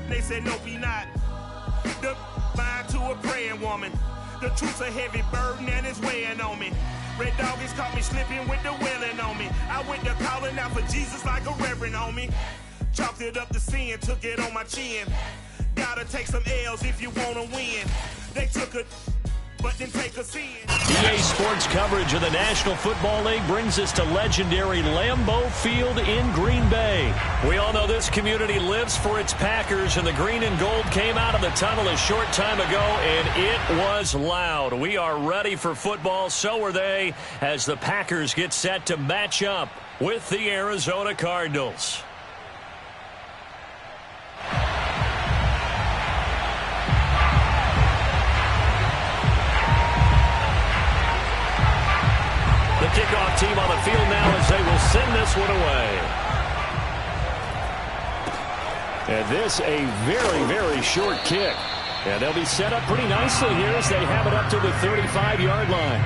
They said, no, be not. The mind to a praying woman. The truth's a heavy burden and it's weighing on me. Red doggies caught me slipping with the wailing on me. I went to calling out for Jesus like a reverend on me. Chalked it up to sin, took it on my chin. Gotta take some L's if you wanna win. They took a but then take us in. EA Sports coverage of the National Football League brings us to legendary Lambeau Field in Green Bay. We all know this community lives for its Packers, and the green and gold came out of the tunnel a short time ago, and it was loud. We are ready for football, so are they, as the Packers get set to match up with the Arizona Cardinals. The kickoff team on the field now as they will send this one away. And this a very, very short kick. And they'll be set up pretty nicely here as they have it up to the 35-yard line.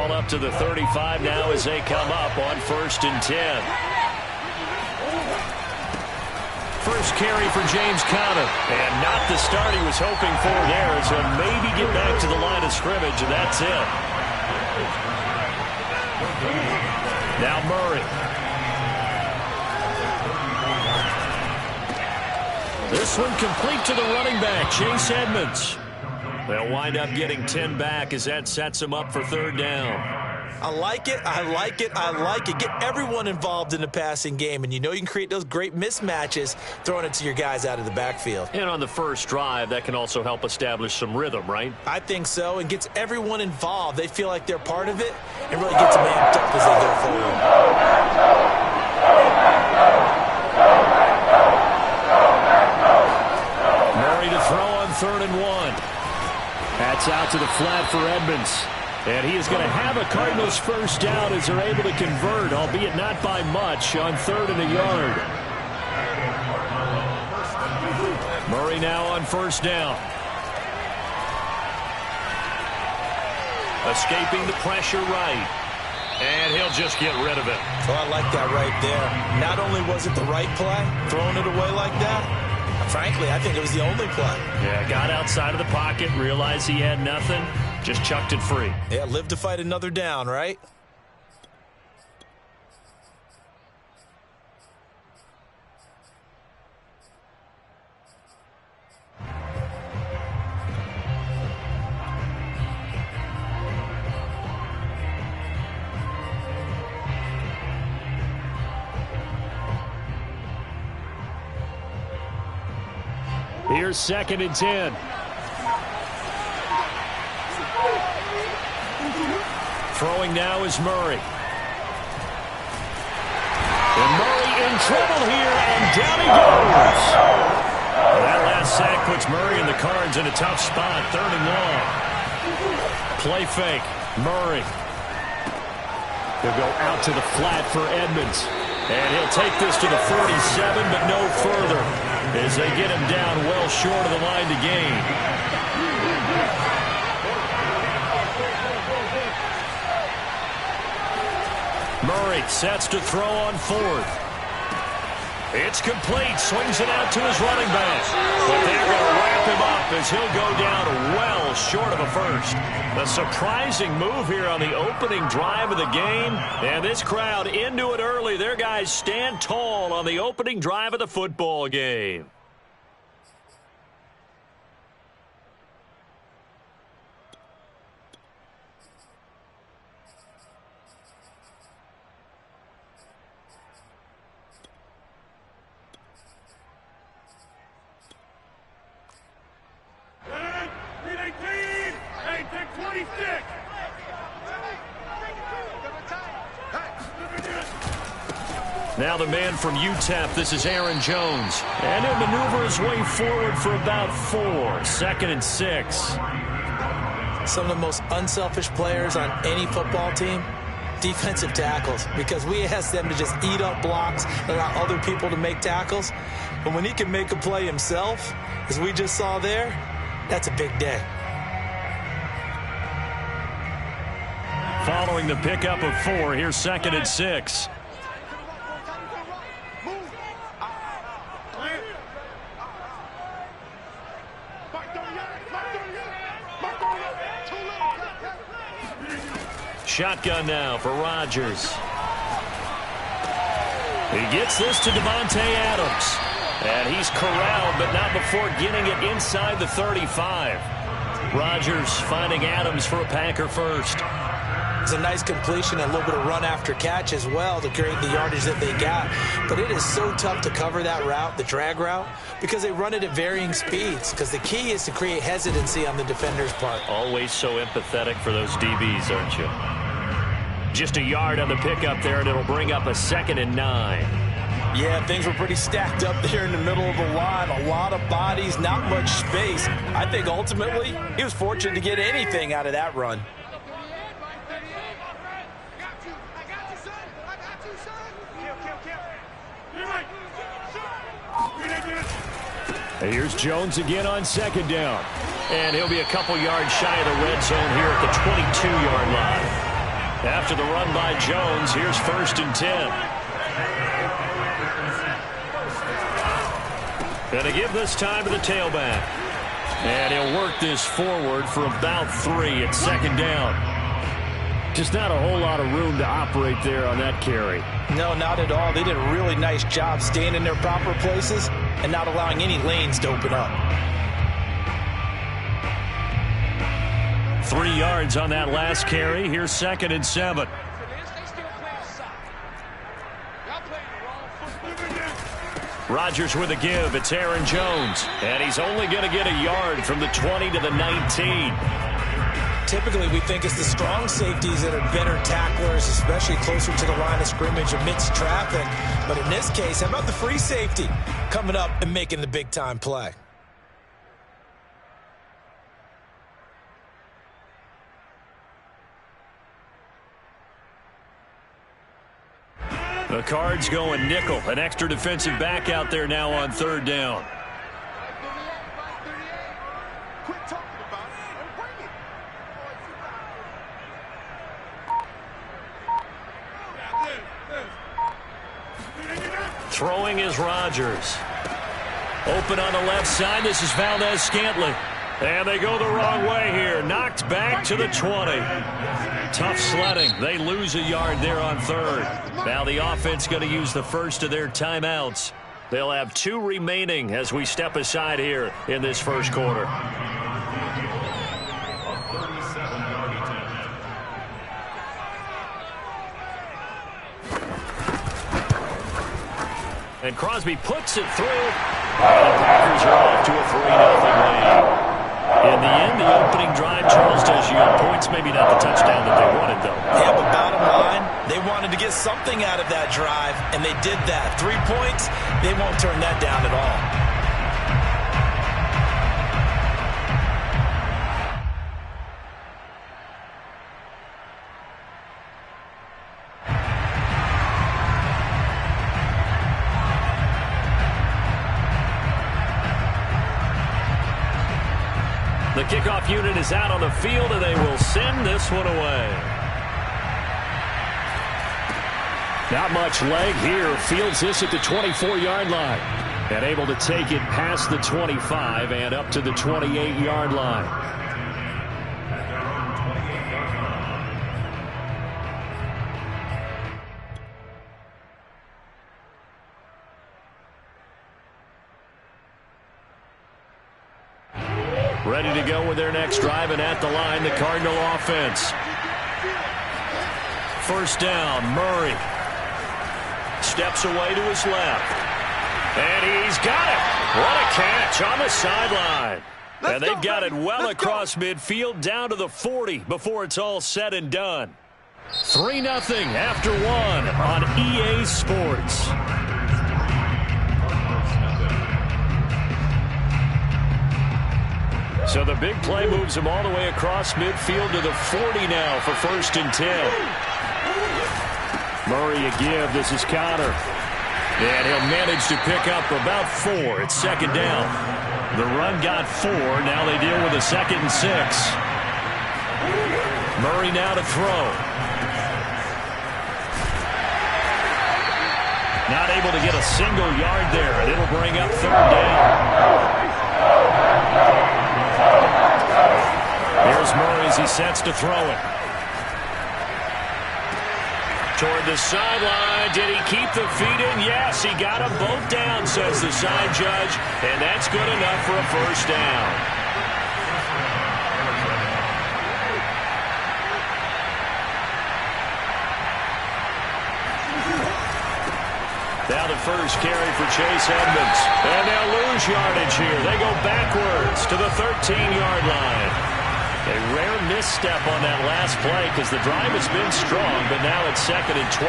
Up to the 35 now as they come up on 1st and 10. First carry for James Conner, and not the start he was hoping for there, so maybe get back to the line of scrimmage, and that's it. Now Murray. This one complete to the running back, Chase Edmonds. They'll wind up getting 10 back as that sets them up for 3rd down. I like it, I like it, I like it. Get everyone involved in the passing game, and you know you can create those great mismatches throwing it to your guys out of the backfield. And on the first drive, that can also help establish some rhythm, right? I think so, and gets everyone involved. They feel like they're part of it and really gets them amped up as they go forward. Murray to throw on 3rd and 1. That's out to the flat for Edmonds. And he is going to have a Cardinals first down as they're able to convert, albeit not by much, on 3rd and a yard. Murray now on 1st down. Escaping the pressure right. And he'll just get rid of it. Oh, I like that right there. Not only was it the right play, throwing it away like that, frankly, I think it was the only play. Yeah, got outside of the pocket, realized he had nothing, just chucked it free. Yeah, live to fight another down, right? Here's 2nd and 10. Throwing now is Murray. And Murray in trouble here, and down he goes. That last sack puts Murray and the Cards in a tough spot, 3rd and long. Play fake, Murray. He'll go out to the flat for Edmonds. And he'll take this to the 47, but no further, as they get him down well short of the line to gain. Murray sets to throw on 4th. It's complete. Swings it out to his running back. But they're going to wrap him up as he'll go down well short of a first. A surprising move here on the opening drive of the game. And this crowd into it early. Their guys stand tall on the opening drive of the football game. Now the man from UTEP, this is Aaron Jones. And he'll maneuver his way forward for about 4. 2nd and 6. Some of the most unselfish players on any football team, defensive tackles, because we ask them to just eat up blocks and allow other people to make tackles. But when he can make a play himself, as we just saw there, that's a big day. Following the pickup of 4, here's 2nd and 6. Shotgun now for Rodgers. He gets this to Devontae Adams. And he's corralled, but not before getting it inside the 35. Rodgers finding Adams for a Packer first. It's a nice completion, a little bit of run after catch as well to create the yardage that they got. But it is so tough to cover that route, the drag route, because they run it at varying speeds. Because the key is to create hesitancy on the defender's part. Always so empathetic for those DBs, aren't you? Just a yard on the pickup there, and it'll bring up a 2nd and 9. Yeah, things were pretty stacked up there in the middle of the line. A lot of bodies, not much space. I think ultimately he was fortunate to get anything out of that run. Here's Jones again on 2nd down. And he'll be a couple yards shy of the red zone here at the 22-yard line. After the run by Jones, here's 1st and 10. Going to give this time to the tailback. And he'll work this forward for about 3 at 2nd down. Just not a whole lot of room to operate there on that carry. No, not at all. They did a really nice job staying in their proper places and not allowing any lanes to open up. 3 yards on that last carry. Here's 2nd and 7. Rodgers with a give. It's Aaron Jones. And he's only going to get a yard from the 20 to the 19. Typically, we think it's the strong safeties that are better tacklers, especially closer to the line of scrimmage amidst traffic. But in this case, how about the free safety coming up and making the big-time play? The Cards going nickel. An extra defensive back out there now on 3rd down. Throwing is Rodgers. Open on the left side. This is Valdez-Scantling. And they go the wrong way here. Knocked back to the 20. Tough sledding. They lose a yard there on 3rd. Now the offense going to use the first of their timeouts. They'll have 2 remaining as we step aside here in this first quarter. And Crosby puts it through. And the Packers are off to a 3-0 lead. In the end, the opening drive, Charles, does yield points. Maybe not the touchdown that they wanted, though. Yeah, but bottom line, they wanted to get something out of that drive, and they did that. 3 points, they won't turn that down at all. The kickoff unit is out on the field, and they will send this one away. Not much leg here. Fields this at the 24-yard line. And able to take it past the 25 and up to the 28-yard line. Ready to go with their next drive, and at the line, the Cardinal offense. 1st down, Murray. Steps away to his left. And he's got it. What a catch on the sideline. And they've got it well across midfield down to the 40 before it's all said and done. 3-0 after 1 on EA Sports. So the big play moves him all the way across midfield to the 40 now for 1st and 10. Murray a give. This is Connor. And he'll manage to pick up about 4. It's 2nd down. The run got 4. Now they deal with a 2nd and 6. Murray now to throw. Not able to get a single yard there, and it'll bring up 3rd down. Here's Murray as he sets to throw it. Toward the sideline. Did he keep the feet in? Yes, he got them both down, says the side judge, and that's good enough for a 1st down. Now the first carry for Chase Edmonds. And they'll lose yardage here. They go backwards to the 13-yard line. A rare misstep on that last play because the drive has been strong, but now it's 2nd and 12.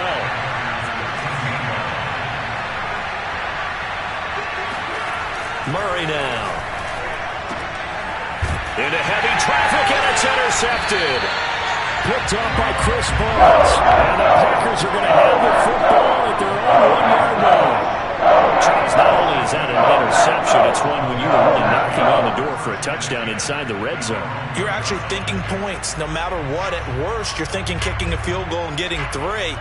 Murray now. Into heavy traffic, and it's intercepted. Picked up by Chris Barnes. And the Packers are going to have the football at their own 1-yard line. Charles, not only is that an interception, it's one when you were really knocking on the door for a touchdown inside the red zone. You're actually thinking points. No matter what, at worst, you're thinking kicking a field goal and getting 3.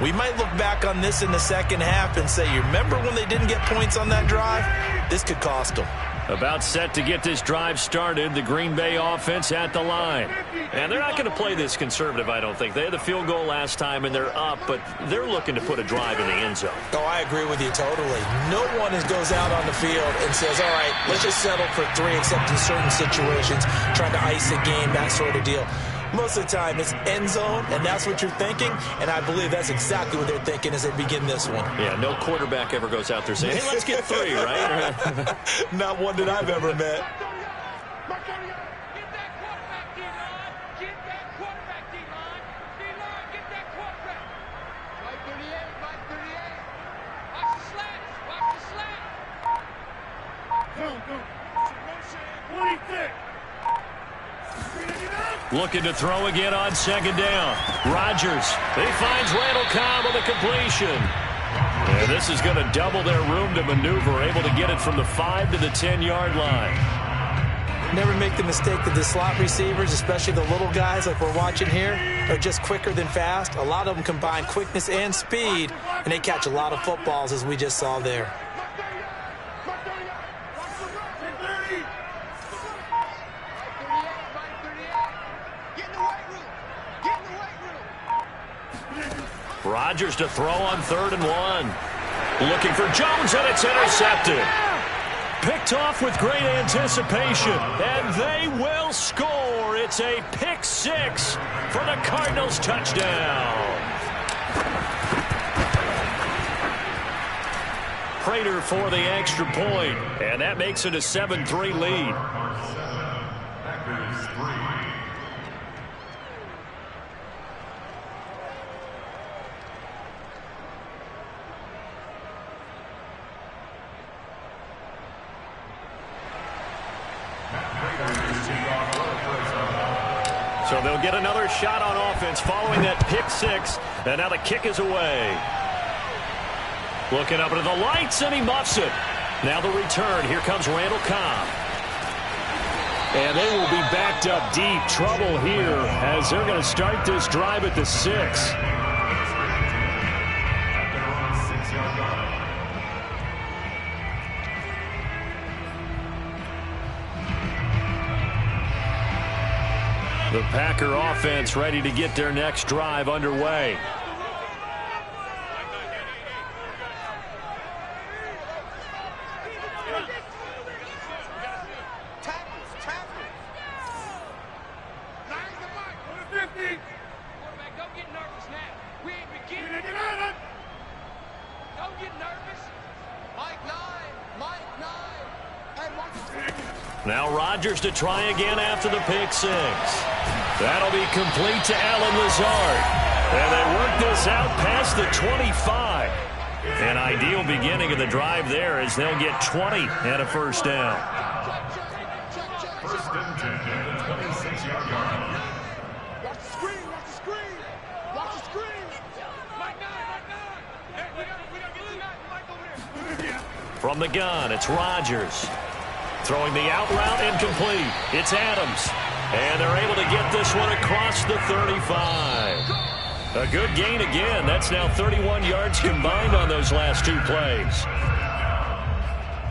We might look back on this in the second half and say, you remember when they didn't get points on that drive? This could cost them. About set to get this drive started, the Green Bay offense at the line. And they're not going to play this conservative, I don't think. They had the field goal last time, and they're up, but they're looking to put a drive in the end zone. Oh, I agree with you totally. No one goes out on the field and says, all right, let's just settle for 3, except in certain situations, trying to ice a game, that sort of deal. Most of the time, it's end zone, and that's what you're thinking, and I believe that's exactly what they're thinking as they begin this one. Yeah, no quarterback ever goes out there saying, hey, let's get 3, right? Not one that I've ever met. Looking to throw again on 2nd down. Rodgers. He finds Randall Cobb with a completion. And this is going to double their room to maneuver, able to get it from the 5 to the 10-yard line. Never make the mistake that the slot receivers, especially the little guys like we're watching here, are just quicker than fast. A lot of them combine quickness and speed, and they catch a lot of footballs, as we just saw there. Rodgers to throw on 3rd and 1. Looking for Jones, and it's intercepted. Picked off with great anticipation, and they will score. It's a pick 6 for the Cardinals touchdown. Prater for the extra point, and that makes it a 7-3 lead. So they'll get another shot on offense following that pick 6, and now the kick is away. Looking up into the lights, and he muffs it. Now the return. Here comes Randall Cobb. And they will be backed up deep. Trouble here as they're going to start this drive at the 6. The Packer offense ready to get their next drive underway. Now Rodgers to try again after the pick 6. That'll be complete to Allen Lazard. And they work this out past the 25. An ideal beginning of the drive there as they'll get 20 and a first down. First and 10 at the 26-yard line. Watch the screen, watch the screen. Watch the screen. Mike 9, Mike 9. Hey, we gotta get the Mike over there. From the gun, it's Rodgers. Throwing the out route incomplete. It's Adams. And they're able to get this one across the 35. A good gain again. That's now 31 yards combined on those last two plays.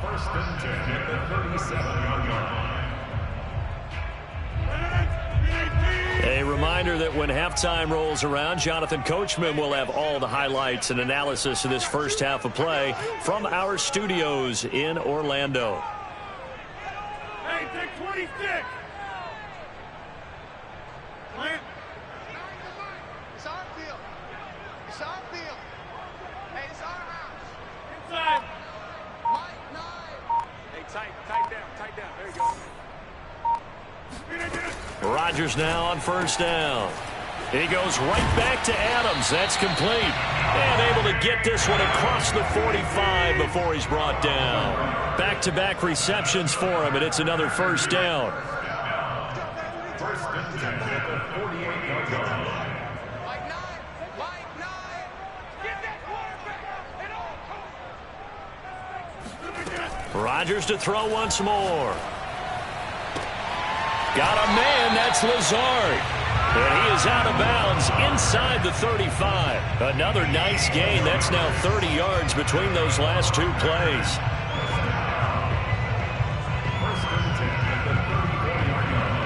First and 10 at the 37-yard line. A reminder that when halftime rolls around, Jonathan Coachman will have all the highlights and analysis of this first half of play from our studios in Orlando. Hey, take 26. Plant. It's our field. It's our field. Hey, it's our house. Inside. Mike 9. Hey, tight down. There you go. Rodgers now on first down. He goes right back to Adams. That's complete. And able to get this one across the 45 before he's brought down. Back-to-back receptions for him, and it's another first down. First and 10 at the 48-yard line. Mike 9. Mike 9. Get that quarterback. Rodgers to throw once more. Got a man, that's Lazard. And he is out of bounds inside the 35. Another nice gain. That's now 30 yards between those last two plays. First and 10 at the 34-yard line.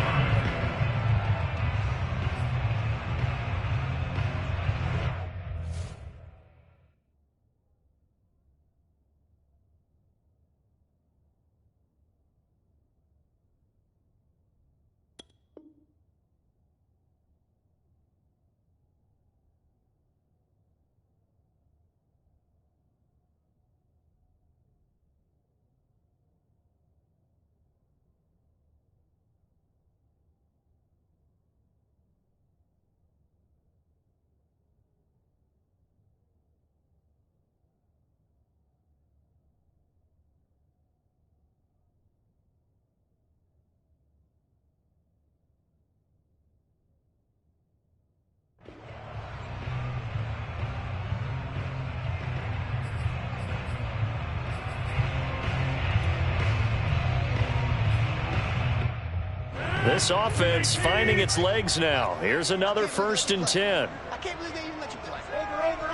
This offense finding its legs now. Here's another first and 10. I can't believe they even let you play. Over.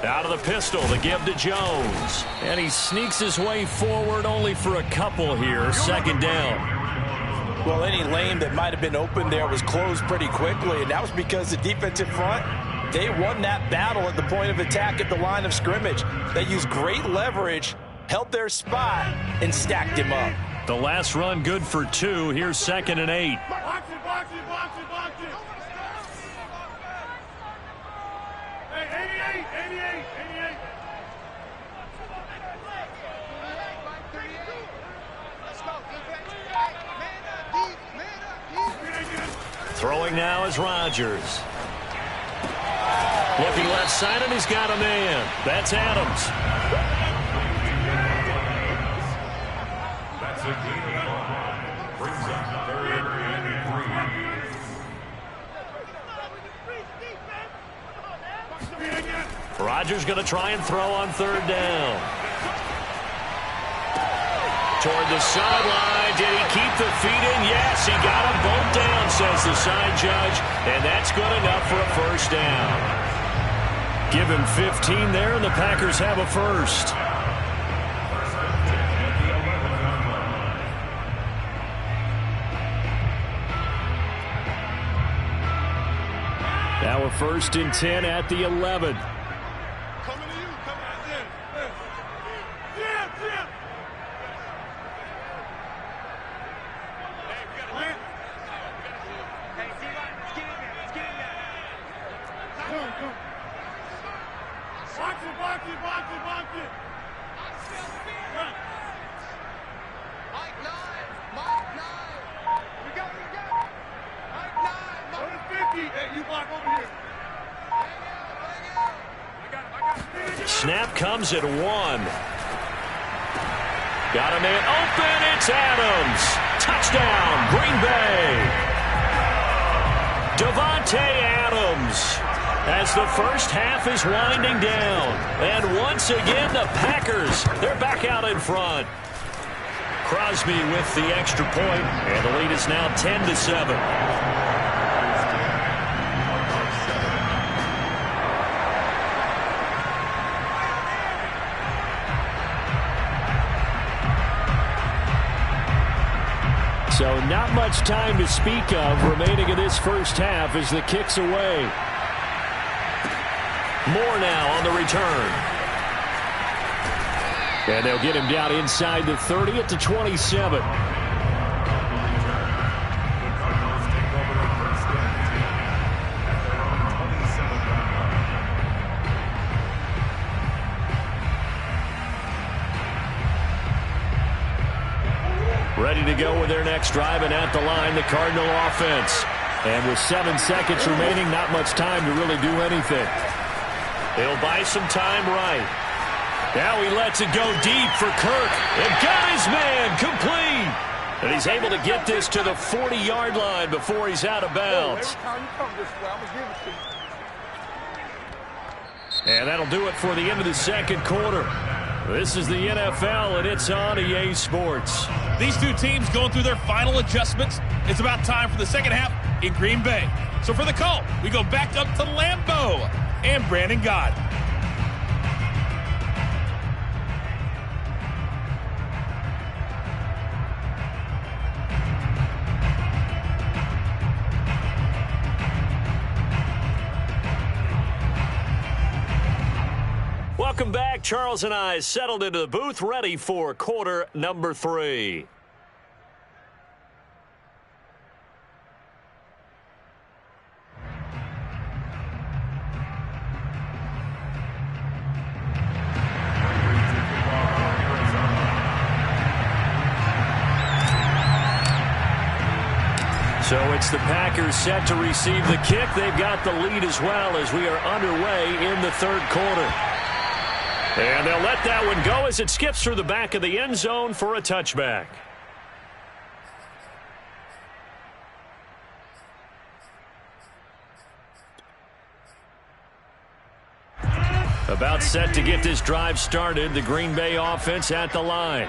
Out of the pistol, the give to Jones. And he sneaks his way forward only for a couple here. Second down. Well, any lane that might have been open there was closed pretty quickly, and that was because the defensive front, they won that battle at the point of attack at the line of scrimmage. They used great leverage, held their spot, and stacked him up. The last run good for 2. Here's second and 8. Box it. Hey, 88. Let's go, defense. Man up, deep. Throwing now is Rodgers. Looking left side, and he's got a man. That's Adams. That's a gain of 1. Brings up third and 3. Rodgers going to try and throw on third down. Toward the sideline. Did he keep the feet in? Yes, he got them both down, says the side judge. And that's good enough for a first down. Give him 15 there, and the Packers have a first. First and 10 at the 11-yard line. Now a first and 10 at the 11. Coming to you, coming out there. Jim. Hey, we got to win. Hey, D-line, let's get in there. Go. Box it. Mike 9. We got. snap comes at 1. Got a man open. It's Adams. Touchdown, Green Bay. Davante Adams as the first half is winding down. And once again, the Packers, they're back out in front. Crosby with the extra point, and the lead is now 10-7. So not much time to speak of remaining in this first half as the kick's away. Moore now on the return. And they'll get him down inside the 30 at the 27. Ready to go with their next drive, and at the line, the Cardinal offense. And with 7 seconds remaining, not much time to really do anything. He'll buy some time right. Now he lets it go deep for Kirk. And got his man complete. And he's able to get this to the 40-yard line before he's out of bounds. And that'll do it for the end of the second quarter. This is the NFL, and it's on EA Sports. These two teams going through their final adjustments. It's about time for the second half in Green Bay. So for the call, we go back up to Lambeau and Brandon Gott. Welcome back. Charles and I settled into the booth, ready for quarter number 3. So it's the Packers set to receive the kick. They've got the lead as well as we are underway in the third quarter. And they'll let that one go as it skips through the back of the end zone for a touchback. About set to get this drive started, the Green Bay offense at the line.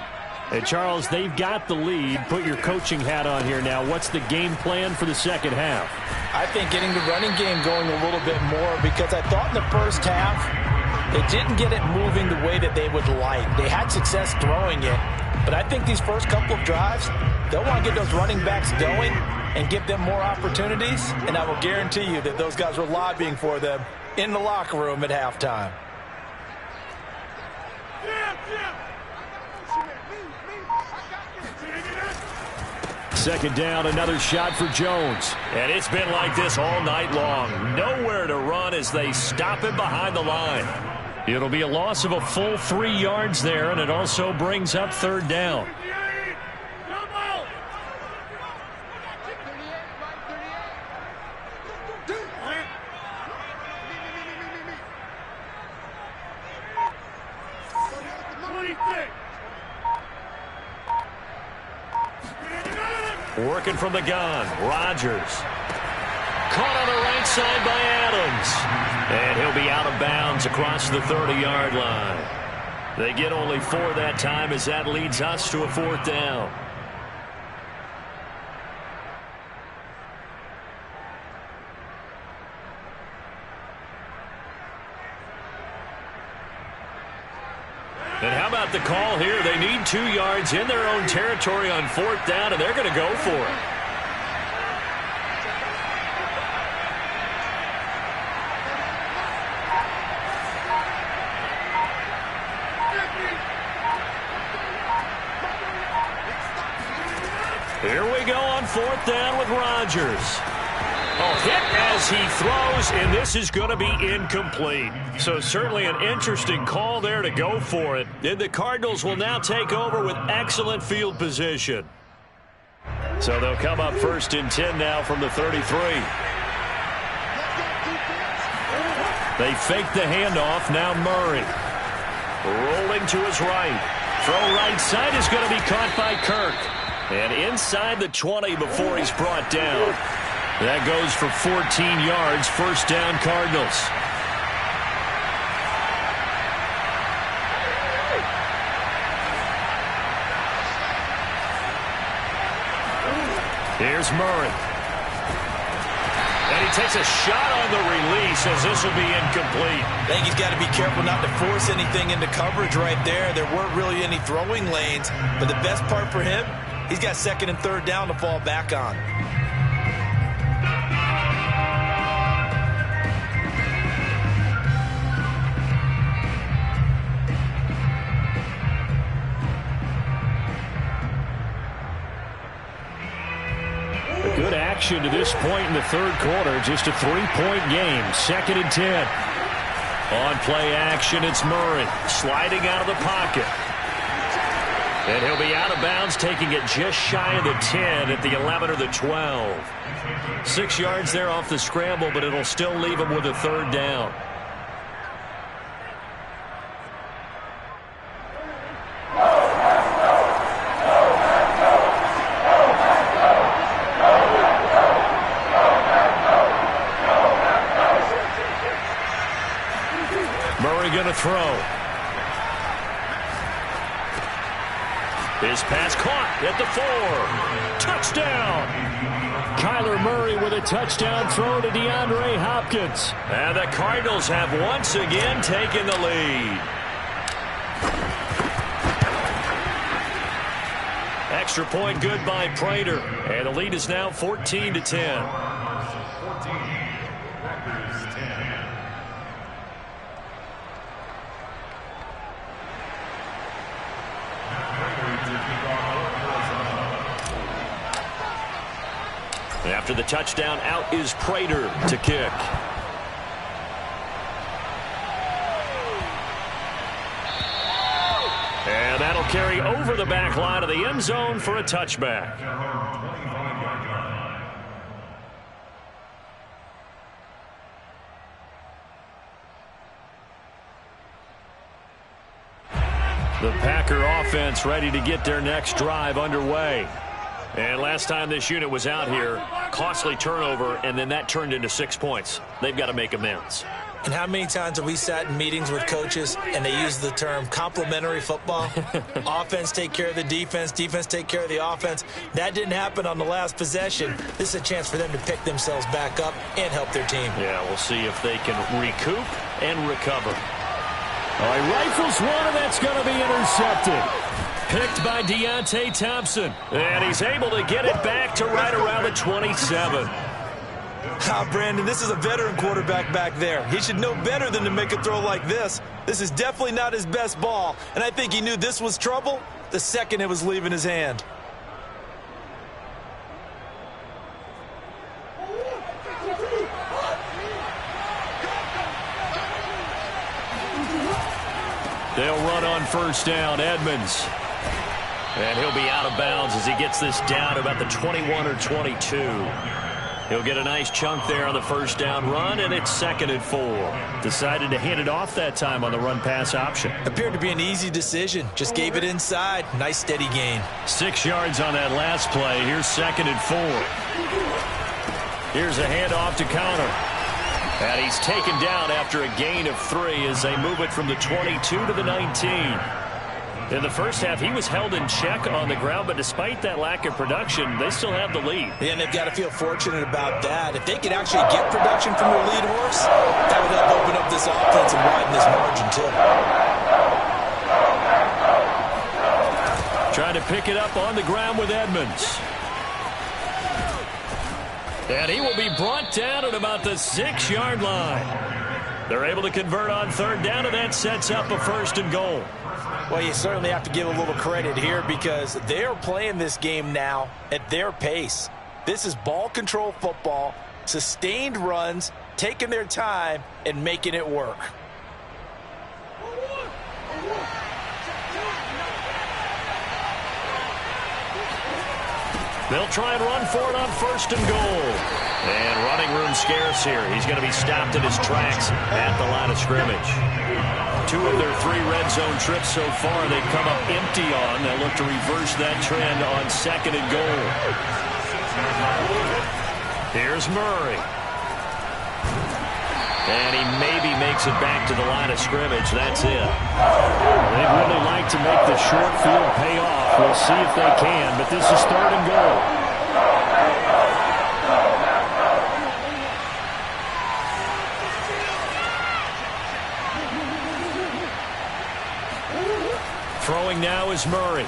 And Charles, they've got the lead. Put your coaching hat on here now. What's the game plan for the second half? I think getting the running game going a little bit more, because I thought in the first half they didn't get it moving the way that they would like. They had success throwing it, but I think these first couple of drives, they'll want to get those running backs going and give them more opportunities, and I will guarantee you that those guys were lobbying for them in the locker room at halftime. Second down, another shot for Jones. And it's been like this all night long. Nowhere to run as they stop him behind the line. It'll be a loss of a full 3 yards there, and it also brings up third down. Working from the gun, Rodgers. Caught on the right side by Adams. And he'll be out of bounds across the 30-yard line. They get only 4 that time as that leads us to a fourth down. And how about the call here? They need 2 yards in their own territory on fourth down, and they're going to go for it. Here we go on fourth down with Rodgers. A hit as he throws, and this is going to be incomplete. So certainly an interesting call there to go for it. And the Cardinals will now take over with excellent field position. So they'll come up first and 10 now from the 33. They fake the handoff. Now Murray. Rolling to his right. Throw right side is going to be caught by Kirk. And inside the 20 before he's brought down. That goes for 14 yards. First down, Cardinals. Here's Murray. And he takes a shot on the release as this will be incomplete. I think he's got to be careful not to force anything into coverage right there. There weren't really any throwing lanes. But the best part for him, he's got second and third down to fall back on. Good action to this point in the third quarter. Just a 3-point game. 2nd and 10. On play action, it's Murray sliding out of the pocket. And he'll be out of bounds, taking it just shy of the 10 at the 11 or the 12. 6 yards there off the scramble, but it'll still leave him with a third down. Going to throw. His pass caught at the 4. Touchdown. Kyler Murray with a touchdown throw to DeAndre Hopkins. And the Cardinals have once again taken the lead. Extra point good by Prater. And the lead is now 14-10. 14. Packers 10. After the touchdown, out is Prater to kick. And that'll carry over the back line of the end zone for a touchback. The Packer offense ready to get their next drive underway. And last time this unit was out here, costly turnover, and then that turned into 6 points. They've got to make amends. And how many times have we sat in meetings with coaches and they use the term complementary football? Offense take care of the defense, defense take care of the offense. That didn't happen on the last possession. This is a chance for them to pick themselves back up and help their team. Yeah, we'll see if they can recoup and recover. All right, rifles one, and that's going to be intercepted. Picked by Deontay Thompson. And he's able to get it back to right around the 27. Brandon, this is a veteran quarterback back there. He should know better than to make a throw like this. This is definitely not his best ball. And I think he knew this was trouble the second it was leaving his hand. They'll run on first down, Edmonds. And he'll be out of bounds as he gets this down to about the 21 or 22. He'll get a nice chunk there on the first down run, and it's 2nd and 4. Decided to hand it off that time on the run-pass option. Appeared to be an easy decision. Just gave it inside. Nice steady gain. 6 yards on that last play. Here's 2nd and 4. Here's a handoff to Connor. And he's taken down after a gain of 3 as they move it from the 22 to the 19. In the first half, he was held in check on the ground, but despite that lack of production, they still have the lead. Yeah, and they've got to feel fortunate about that. If they could actually get production from their lead horse, that would help open up this offense and widen this margin, too. Trying to pick it up on the ground with Edmonds. And he will be brought down at about the 6-yard line. They're able to convert on third down, and that sets up a 1st and goal. Well, you certainly have to give a little credit here because they're playing this game now at their pace. This is ball control football, sustained runs, taking their time, and making it work. They'll try and run for it on 1st and goal. And running room scarce here. He's going to be stopped in his tracks at the line of scrimmage. 2 of their 3 red zone trips so far they've come up empty on. They'll look to reverse that trend on 2nd and goal. Here's Murray. And he maybe makes it back to the line of scrimmage. That's it. They'd really like to make the short field pay off. We'll see if they can, but this is 3rd and goal. Throwing now is Murray.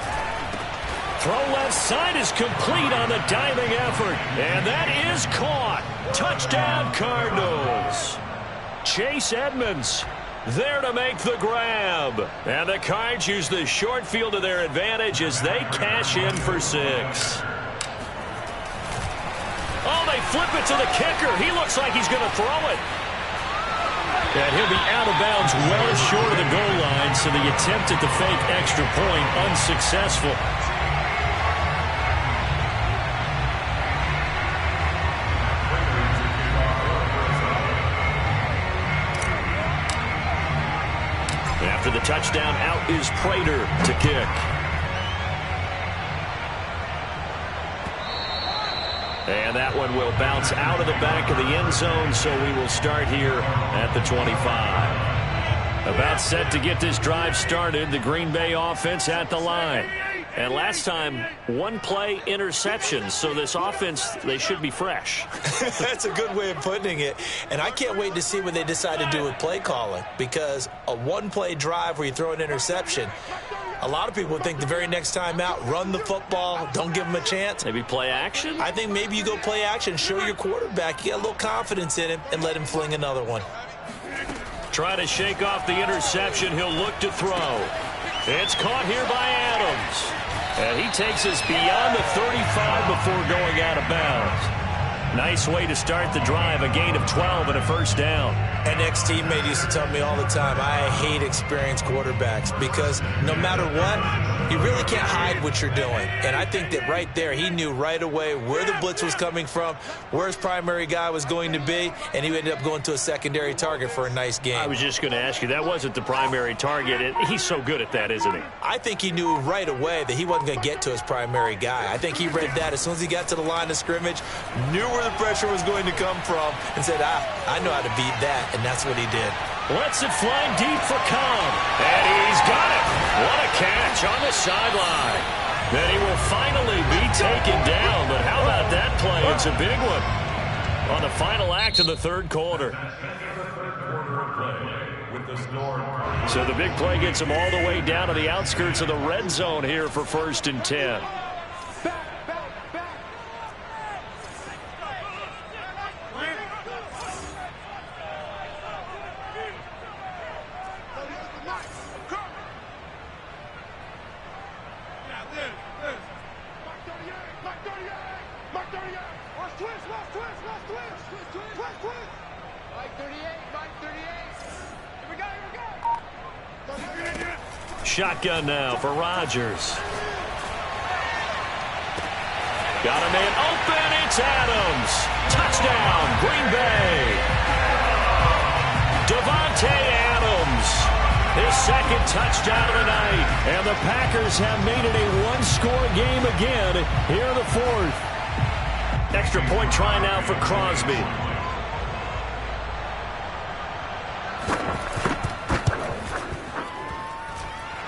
Throw left side is complete on the diving effort. And that is caught. Touchdown, Cardinals. Chase Edmonds there to make the grab. And the Cards use the short field to their advantage as they cash in for 6. Oh, they flip it to the kicker. He looks like he's going to throw it. And he'll be out of bounds well short of the goal line, so the attempt at the fake extra point unsuccessful. After the touchdown, out is Prater to kick. And that one will bounce out of the back of the end zone, so we will start here at the 25. About set to get this drive started, the Green Bay offense at the line. And last time, 1 play interception, so this offense, they should be fresh. That's a good way of putting it. And I can't wait to see what they decide to do with play calling, because a 1-play drive where you throw an interception, a lot of people think the very next time out, run the football, don't give them a chance. Maybe play action? I think maybe you go play action, show your quarterback, you get a little confidence in him, and let him fling another one. Trying to shake off the interception, he'll look to throw. It's caught here by Adams. And he takes us beyond the 35 before going out of bounds. Nice way to start the drive, a gain of 12 and a first down. An ex-teammate used to tell me all the time, I hate experienced quarterbacks because no matter what, you really can't hide what you're doing. And I think that right there, he knew right away where the blitz was coming from, where his primary guy was going to be, and he ended up going to a secondary target for a nice game. I was just going to ask you, that wasn't the primary target. He's so good at that, isn't he? I think he knew right away that he wasn't going to get to his primary guy. I think he read that as soon as he got to the line of scrimmage, knew where the pressure was going to come from, and said, I know how to beat that, and that's what he did. Lets it fly deep for Cobb. And he's got it. What a catch on the sideline. Then he will finally be taken down. But how about that play? It's a big one on the final act of the 3rd quarter. So the big play gets him all the way down to the outskirts of the red zone here for 1st and 10. Shotgun now for Rodgers. Got a man open. It's Adams. Touchdown, Green Bay. Devontae Adams. His 2nd touchdown of the night. And the Packers have made it a 1-score game again here in the 4th. Extra point try now for Crosby.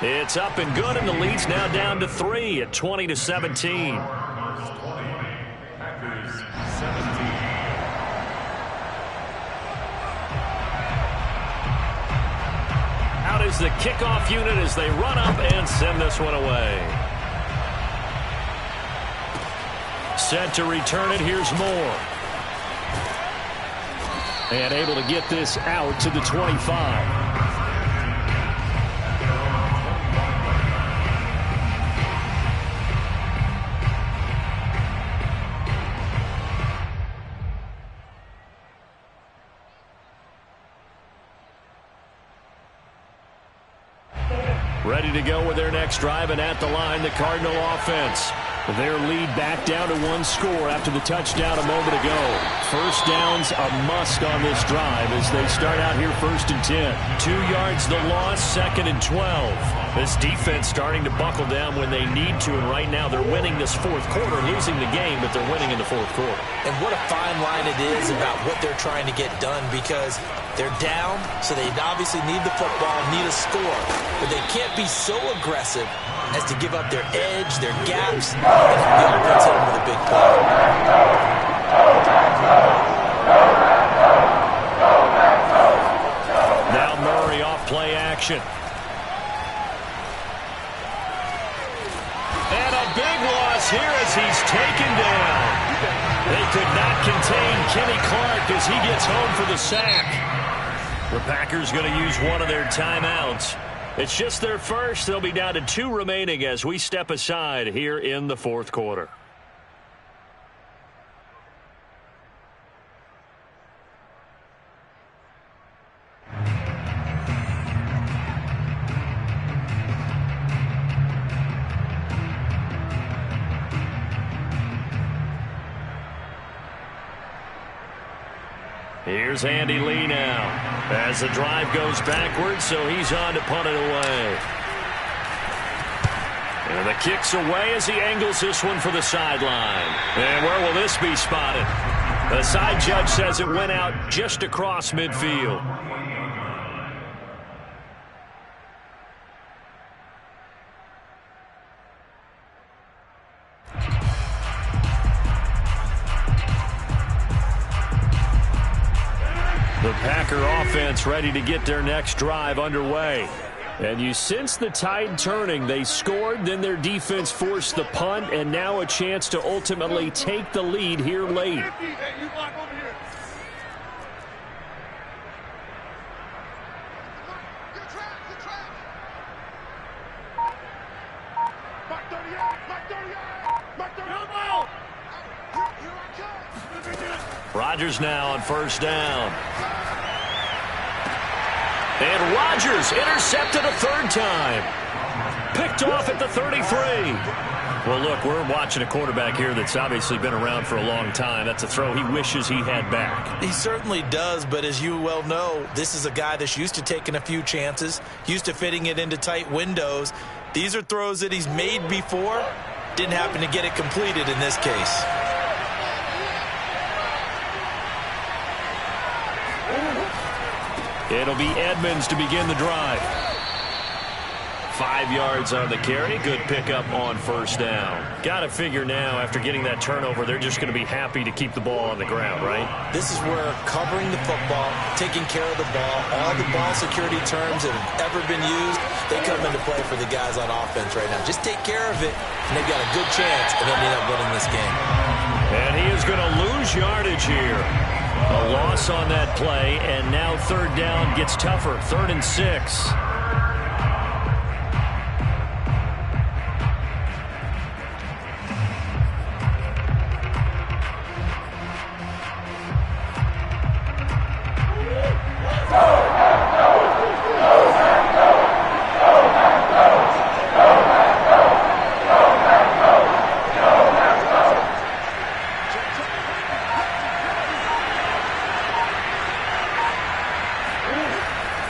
It's up and good, and the lead's now down to 3 at 20-17. Out is the kickoff unit as they run up and send this one away. Set to return it. Here's Moore. And able to get this out to the 25. Ready to go with their next drive, and at the line, the Cardinal offense. Their lead back down to one score after the touchdown a moment ago. First down's a must on this drive as they start out here 1st and 10. 2 yards the loss, 2nd and 12. This defense starting to buckle down when they need to, and right now they're winning this fourth quarter, losing the game, but they're winning in the fourth quarter. And what a fine line it is about what they're trying to get done, because they're down, so they obviously need the football, need a score, but they can't be so aggressive as to give up their edge, their gaps, and the offense hit them with a big play. Now Murray off play action. And a big loss here as he's taken down. They could not contain Kenny Clark as he gets home for the sack. The Packers going to use one of their timeouts. It's just their first. They'll be down to 2 remaining as we step aside here in the fourth quarter. Here's Andy Lee now as the drive goes backwards, so he's on to punt it away. And the kick's away as he angles this one for the sideline. And where will this be spotted? The side judge says it went out just across midfield. The Packer offense ready to get their next drive underway. And you sense the tide turning. They scored, then their defense forced the punt, and now a chance to ultimately take the lead here late. Rodgers now on first down. And Rodgers intercepted a 3rd time. Picked off at the 33. Well, look, we're watching a quarterback here that's obviously been around for a long time. That's a throw he wishes he had back. He certainly does, but as you well know, this is a guy that's used to taking a few chances, used to fitting it into tight windows. These are throws that he's made before. Didn't happen to get it completed in this case. It'll be Edmonds to begin the drive. 5 yards on the carry. Good pickup on first down. Got to figure now, after getting that turnover, they're just going to be happy to keep the ball on the ground, right? This is where covering the football, taking care of the ball, all the ball security terms that have ever been used, they come into play for the guys on offense right now. Just take care of it, and they've got a good chance, and they'll end up winning this game. And he is going to lose yardage here. A loss on that play, and now 3rd down gets tougher. 3rd and 6.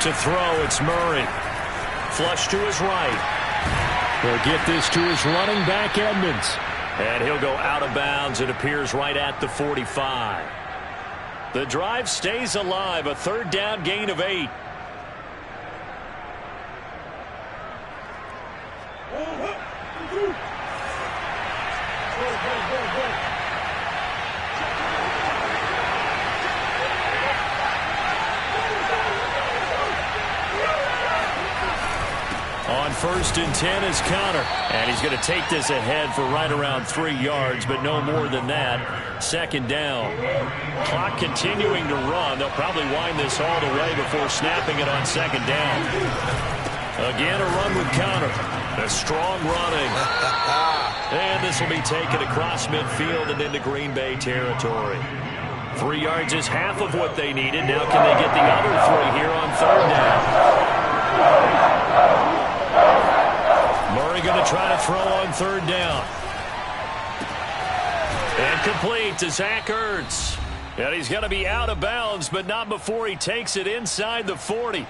To throw, it's Murray. Flush to his right. He'll get this to his running back, Edmonds. And he'll go out of bounds. It appears right at the 45. The drive stays alive. A 3rd down gain of 8. On 1st and 10 is Connor. And he's going to take this ahead for right around 3 yards, but no more than that. 2nd down. Clock continuing to run. They'll probably wind this all the way before snapping it on 2nd down. Again, a run with Connor. A strong running. And this will be taken across midfield and into Green Bay territory. 3 yards is half of what they needed. Now can they get the other 3 here on 3rd down? Murray going to try to throw on 3rd down. Incomplete to Zach Ertz. And he's going to be out of bounds, but not before he takes it inside the 40.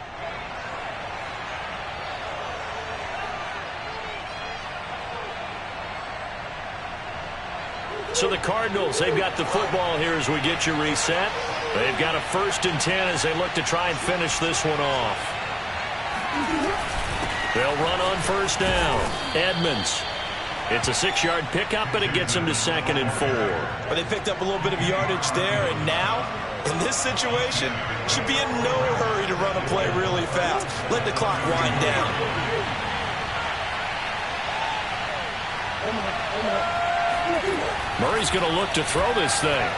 So the Cardinals, they've got the football here as we get you reset. They've got a 1st and 10 as they look to try and finish this one off. They'll run on 1st down. Edmonds. It's a 6-yard pickup, and it gets them to 2nd and 4. But they picked up a little bit of yardage there, and now, in this situation, should be in no hurry to run a play really fast. Let the clock wind down. Murray's going to look to throw this thing.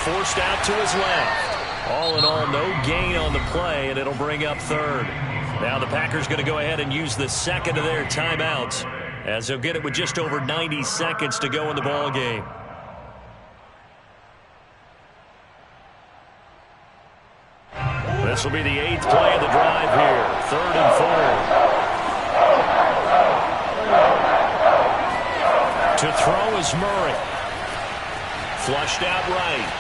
Forced out to his left. All in all, no gain on the play, and it'll bring up 3rd. Now the Packers going to go ahead and use the 2nd of their timeouts as they'll get it with just over 90 seconds to go in the ball game. This will be the 8th play of the drive here. 3rd and 4. To throw is Murray. Flushed out right.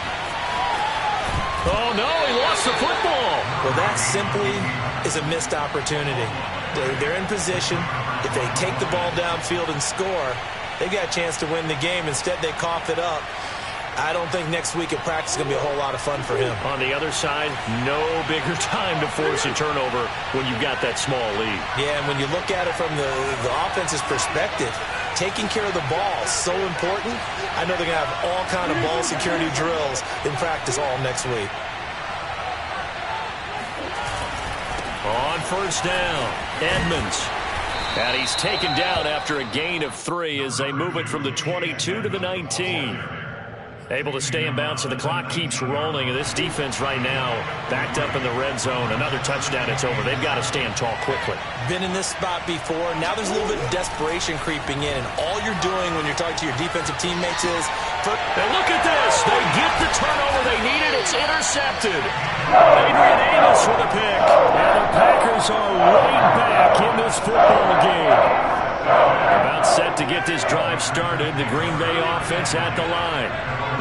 Oh, no, he lost the football. Well, that simply is a missed opportunity. They're in position. If they take the ball downfield and score, they got a chance to win the game. Instead, they cough it up. I don't think next week at practice is going to be a whole lot of fun for him. On the other side, no bigger time to force a turnover when you've got that small lead. Yeah, and when you look at it from the offense's perspective, taking care of the ball is so important. I know they're going to have all kind of ball security drills in practice all next week. On 1st down, Edmonds. And he's taken down after a gain of 3 as they move it from the 22 to the 19. Able to stay in bounds, so the clock keeps rolling. And this defense right now backed up in the red zone. Another touchdown, it's over. They've got to stand tall quickly. Been in this spot before. Now there's a little bit of desperation creeping in. And all you're doing when you're talking to your defensive teammates is... And look at this. They get the turnover they needed. It's intercepted. Adrian Amos with a pick. And the Packers are right back in this football game. About set to get this drive started. The Green Bay offense at the line.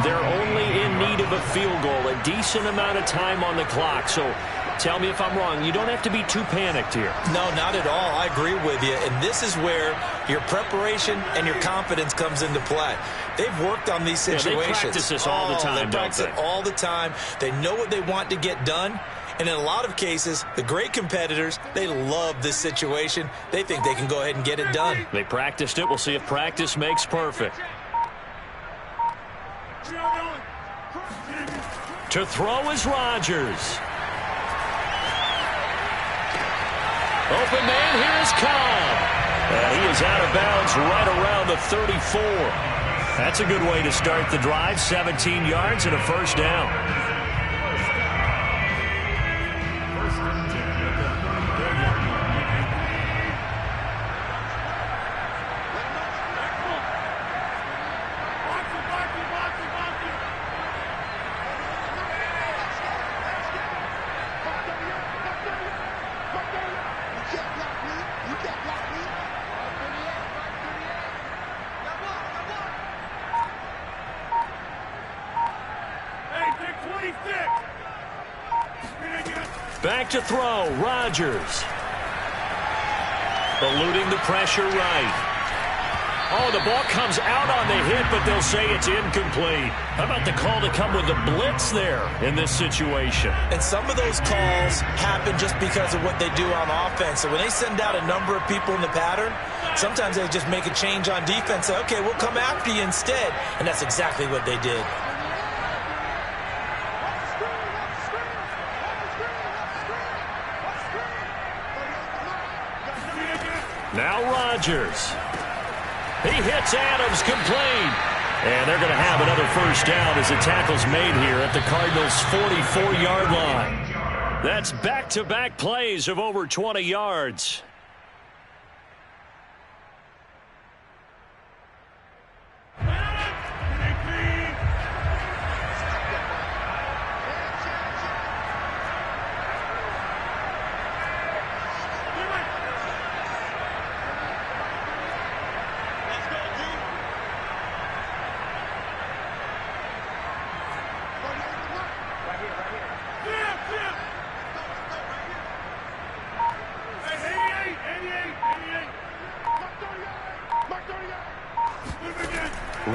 They're only in need of a field goal, a decent amount of time on the clock. So tell me if I'm wrong. You don't have to be too panicked here. No, not at all. I agree with you. And this is where your preparation and your confidence comes into play. They've worked on these situations. They practice this all the time, They practice it all the time. They know what they want to get done. And in a lot of cases, the great competitors, they love this situation. They think they can go ahead and get it done. They practiced it. We'll see if practice makes perfect. To throw is Rodgers. Open man, here is Cobb. And he is out of bounds right around the 34. That's a good way to start the drive. 17 yards and a 1st down. Back to throw, Rodgers. Eluding the pressure right. Oh, the ball comes out on the hit, but they'll say it's incomplete. How about the call to come with the blitz there in this situation? And some of those calls happen just because of what they do on offense. So when they send out a number of people in the pattern, sometimes they just make a change on defense. Say, okay, we'll come after you instead. And that's exactly what they did. Now Rodgers. He hits Adams complete. And they're going to have another 1st down as the tackle's made here at the Cardinals' 44-yard line. That's back-to-back plays of over 20 yards.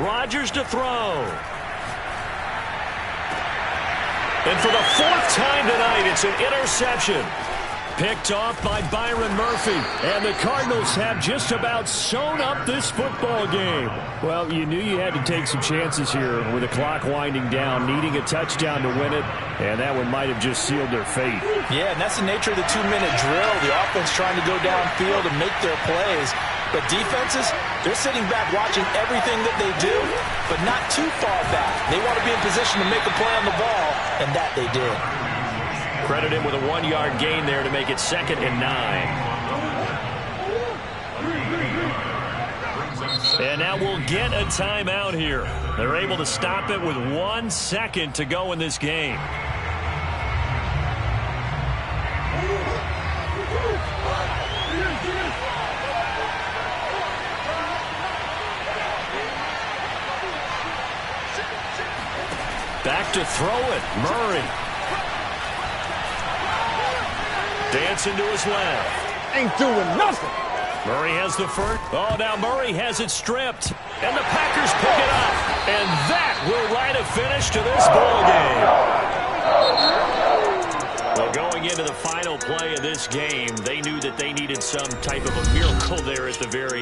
Rodgers to throw. And for the fourth time tonight, it's an interception. Picked off by Byron Murphy. And the Cardinals have just about sewn up this football game. Well, you knew you had to take some chances here with the clock winding down, needing a touchdown to win it, and that one might have just sealed their fate. Yeah, and that's the nature of the 2-minute drill. The offense trying to go downfield and make their plays. But defenses, they're sitting back watching everything that they do, but not too far back. They want to be in position to make a play on the ball, and that they did. Credit him with a 1-yard gain there to make it 2nd and 9. And now we'll get a timeout here. They're able to stop it with 1 second to go in this game. Back to throw it, Murray. Dancing to his left. Ain't doing nothing. Murray has the first. Oh, now Murray has it stripped. And the Packers pick it up. And that will write a finish to this ball game. Well, going into the final play of this game, they knew that they needed some type of a miracle there at the very